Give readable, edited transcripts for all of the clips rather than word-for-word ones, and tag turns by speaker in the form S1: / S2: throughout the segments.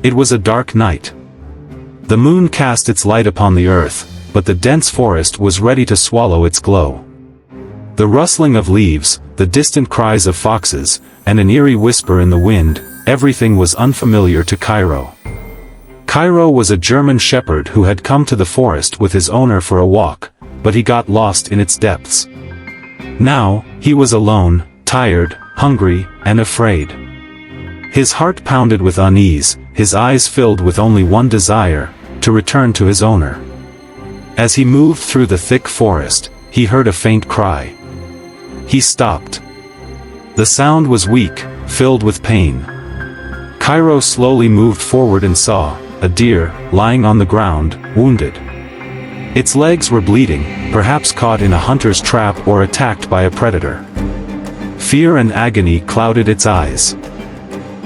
S1: It was a dark night. The moon cast its light upon the earth, but the dense forest was ready to swallow its glow. The rustling of leaves, the distant cries of foxes, and an eerie whisper in the wind, everything was unfamiliar to Kairo. Kairo was a German shepherd who had come to the forest with his owner for a walk, but he got lost in its depths. Now, he was alone, tired, hungry, and afraid. His heart pounded with unease, his eyes filled with only one desire, to return to his owner. As he moved through the thick forest, he heard a faint cry. He stopped. The sound was weak, filled with pain. Kairo slowly moved forward and saw a deer lying on the ground, wounded. Its legs were bleeding, perhaps caught in a hunter's trap or attacked by a predator. Fear and agony clouded its eyes.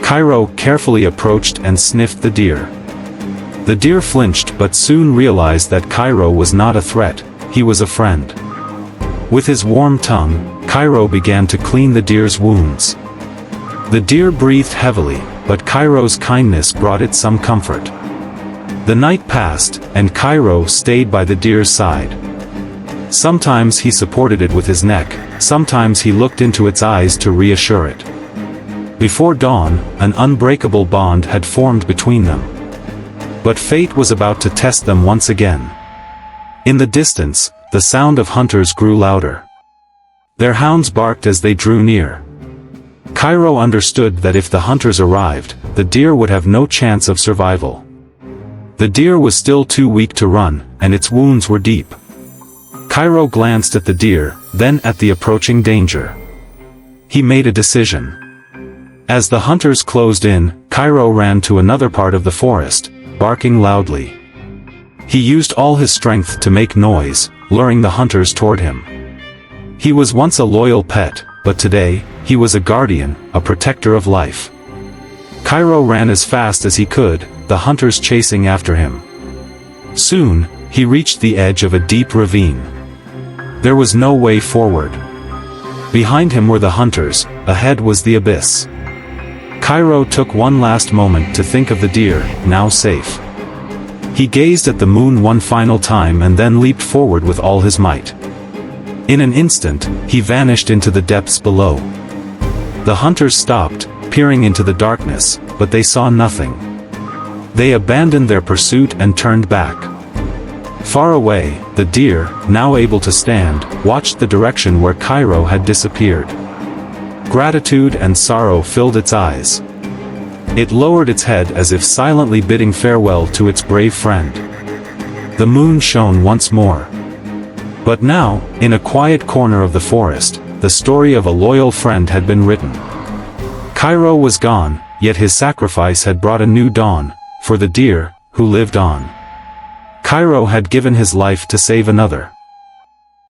S1: Kairo carefully approached and sniffed the deer. The deer flinched but soon realized that Kairo was not a threat, he was a friend. With his warm tongue, Kairo began to clean the deer's wounds. The deer breathed heavily, but Kairo's kindness brought it some comfort. The night passed, and Kairo stayed by the deer's side. Sometimes he supported it with his neck, sometimes he looked into its eyes to reassure it. Before dawn, an unbreakable bond had formed between them. But fate was about to test them once again. In the distance, the sound of hunters grew louder. Their hounds barked as they drew near. Kairo understood that if the hunters arrived, the deer would have no chance of survival. The deer was still too weak to run, and its wounds were deep. Kairo glanced at the deer, then at the approaching danger. He made a decision. As the hunters closed in, Kairo ran to another part of the forest, barking loudly. He used all his strength to make noise, luring the hunters toward him. He was once a loyal pet, but today, he was a guardian, a protector of life. Kairo ran as fast as he could, the hunters chasing after him. Soon, he reached the edge of a deep ravine. There was no way forward. Behind him were the hunters, ahead was the abyss. Kairo took one last moment to think of the deer, now safe. He gazed at the moon one final time and then leaped forward with all his might. In an instant, he vanished into the depths below. The hunters stopped, peering into the darkness, but they saw nothing. They abandoned their pursuit and turned back. Far away, the deer, now able to stand, watched the direction where Kairo had disappeared. Gratitude and sorrow filled its eyes. It lowered its head as if silently bidding farewell to its brave friend. The moon shone once more. But now, in a quiet corner of the forest, the story of a loyal friend had been written. Kairo was gone, yet his sacrifice had brought a new dawn, for the deer, who lived on. Kairo had given his life to save another.